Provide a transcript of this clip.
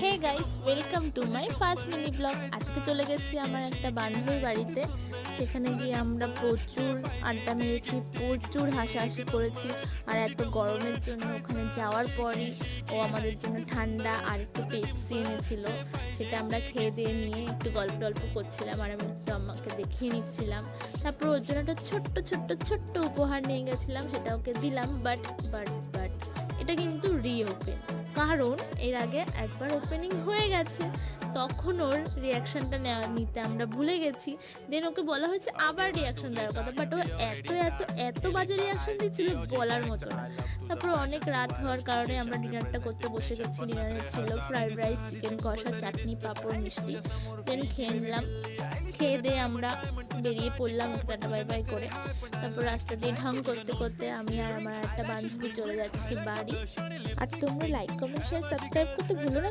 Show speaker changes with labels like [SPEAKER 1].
[SPEAKER 1] Hey guys, welcome to my first mini blog. আজকে চলে গেছি আমার একটা বান্ধবীর বাড়িতে। সেখানে গিয়ে আমরা প্রচুর আড্ডা মেরেছি, প্রচুর হাসাহাসি করেছি। আর এত গরমের জন্য ওখানে যাওয়ার পরই ও আমাদের জন্য ঠান্ডা আর একটু পেপসি এনেছিল। সেটা আমরা খেয়ে দিয়ে নিয়ে একটু গল্প টল্প করছিলাম আর আমি একটু আমাকে দেখিয়ে নিচ্ছিলাম। তারপর ওর জন্য একটা ছোট্ট ছোট্ট ছোট্ট উপহার নিয়ে গেছিলাম, সেটা ওকে দিলাম। বাট এটা কিন্তু রিওপেন, কারণ এর আগে একবার ওপেনিং হয়ে গেছে, তখন ওর রিয়াকশানটা নিতে আমরা ভুলে গেছি। দেন ওকে বলা হয়েছে আবার রিয়াকশান দেওয়ার কথা, বাট ও এত এত এত বাজে রিয়াকশান দিচ্ছিল বলার মতো না। তারপর অনেক রাত হওয়ার কারণে আমরা ডিনারটা করতে বসে গেছি। ডিনারে ছিল ফ্রাইড রাইস, চিকেন কষা, চাটনি, পাঁপড়, মিষ্টি। দেন খেয়ে নিলাম। খেয়ে দিয়ে আমরা বেরিয়ে পড়লাম টাটা বাই বাই করে। তারপর রাস্তা দিয়ে ঢং করতে করতে আমি আর আমার একটা বান্ধবী চলে যাচ্ছি বাড়ি। আর তোমরা লাইক, কমেন্ট, শেয়ার, সাবস্ক্রাইব করতে ভুলো না।